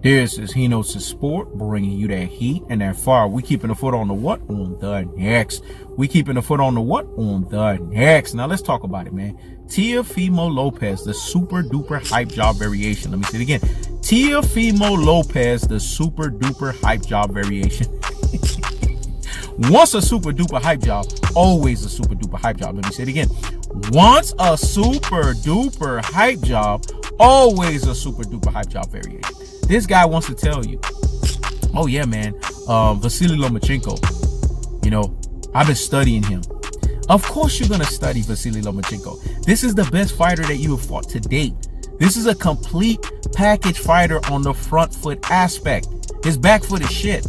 This is Hino's Sport, bringing you that heat and that fire. We keeping the foot on the what? On the next. We keeping the foot on the what? On the next. Now let's talk about it, man. Teofimo Lopez, the super duper hype job variation. Let me say it again. Teofimo Lopez, the super duper hype job variation. Once a super duper hype job, always a super duper hype job. Let me say it again. Once a super duper hype job, always a super duper hype job variation. This guy wants to tell you, oh yeah, man, Vasiliy Lomachenko, you know, I've been studying him. Of course you're going to study Vasiliy Lomachenko. This is the best fighter that you have fought to date. This is a complete package fighter on the front foot aspect. His back foot is shit.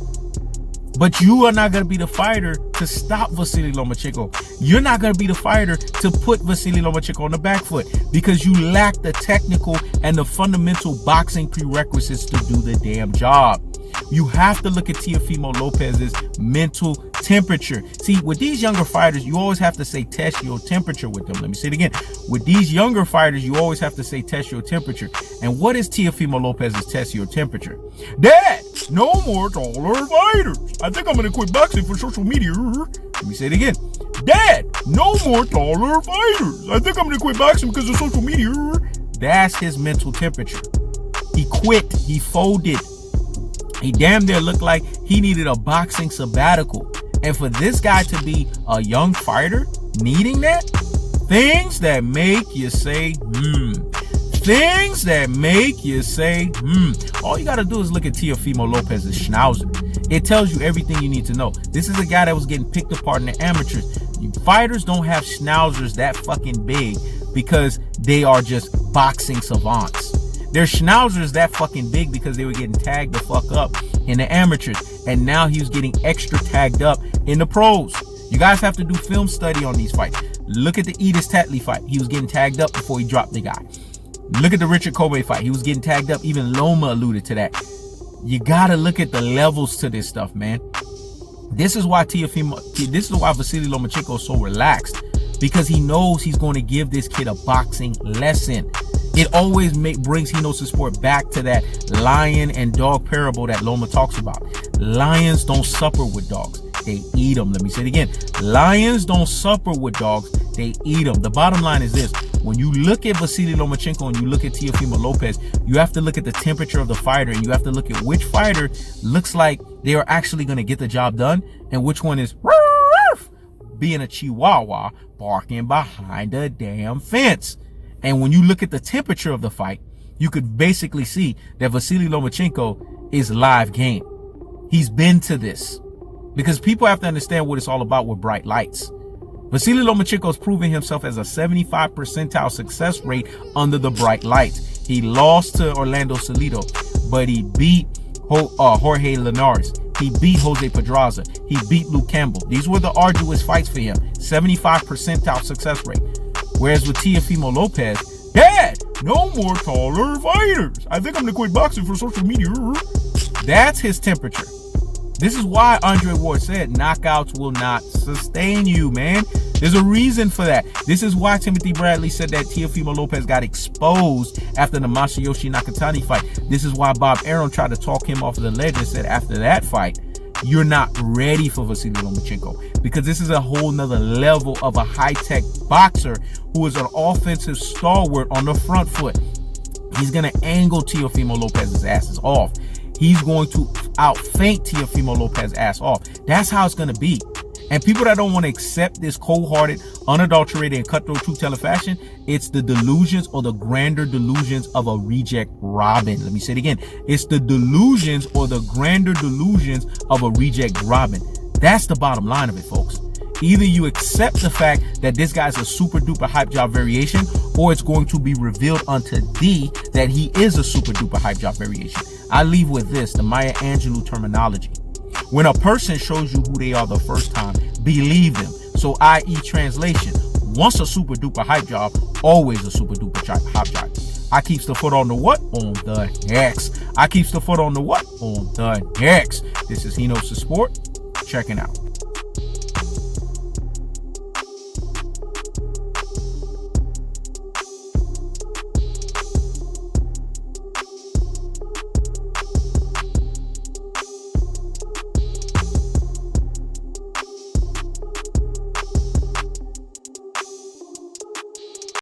But you are not going to be the fighter to stop Vasiliy Lomachenko. You're not going to be the fighter to put Vasiliy Lomachenko on the back foot because you lack the technical and the fundamental boxing prerequisites to do the damn job. You have to look at Teofimo Lopez's mental temperature. See, with these younger fighters, you always have to say test your temperature with them. Let me say it again. With these younger fighters, you always have to say test your temperature. And what is Teofimo Lopez's test your temperature? Dad, no more taller fighters. I think I'm going to quit boxing for social media. Let me say it again. Dad, no more taller fighters. I think I'm going to quit boxing because of social media. That's his mental temperature. He quit. He folded. He damn near looked like he needed a boxing sabbatical. And for this guy to be a young fighter needing that, things that make you say, things that make you say, all you got to do is look at Teofimo Lopez's schnauzer. It tells you everything you need to know. This is a guy that was getting picked apart in the amateurs. Fighters don't have schnauzers that fucking big because they are just boxing savants. Their schnauzers that fucking big because they were getting tagged the fuck up in the amateurs. And now he was getting extra tagged up in the pros. You guys have to do film study on these fights. Look at the Edis Tatley fight. He was getting tagged up before he dropped the guy. Look at the Richard Kobe fight. He was getting tagged up. Even Loma alluded to that. You gotta look at the levels to this stuff, man. This is why Vasiliy Lomachenko is so relaxed. Because he knows he's going to give this kid a boxing lesson. It always brings Hino's Sport back to that lion and dog parable that Loma talks about. Lions don't supper with dogs. They eat them. Let me say it again. Lions don't supper with dogs. They eat them. The bottom line is this. When you look at Vasiliy Lomachenko and you look at Teofimo Lopez, you have to look at the temperature of the fighter and you have to look at which fighter looks like they are actually going to get the job done and which one is being a chihuahua barking behind a damn fence. And when you look at the temperature of the fight, you could basically see that Vasiliy Lomachenko is live game. He's been to this. Because people have to understand what it's all about with bright lights. Vasiliy Lomachenko has proven himself as a 75 percentile success rate under the bright lights. He lost to Orlando Salido, but he beat Jorge Linares. He beat Jose Pedraza. He beat Luke Campbell. These were the arduous fights for him. 75 percentile success rate. Whereas with Teofimo Lopez, Dad, no more taller fighters. I think I'm going to quit boxing for social media. That's his temperature. This is why Andre Ward said knockouts will not sustain you, man. There's a reason for that. This is why Timothy Bradley said that Teofimo Lopez got exposed after the Masayoshi Nakatani fight. This is why Bob Arum tried to talk him off the ledge and said after that fight, you're not ready for Vasiliy Lomachenko because this is a whole nother level of a high-tech boxer who is an offensive stalwart on the front foot. He's going to angle Teofimo Lopez's asses off. He's going to out-feint Teofimo Lopez's ass off. That's how it's going to be. And people that don't want to accept this cold-hearted, unadulterated, and cutthroat truth-telling fashion, it's the delusions or the grander delusions of a reject Robin. Let me say it again. It's the delusions or the grander delusions of a reject Robin. That's the bottom line of it, folks. Either you accept the fact that this guy's a super-duper hype job variation, or it's going to be revealed unto thee that he is a super-duper hype job variation. I leave with this, the Maya Angelou terminology. When a person shows you who they are the first time, believe them. So, i.e. translation, once a super duper hype job, always a super duper hype job. I keeps the foot on the what? On the next. I keeps the foot on the what? On the next. This is Hino's Sport. Checking out.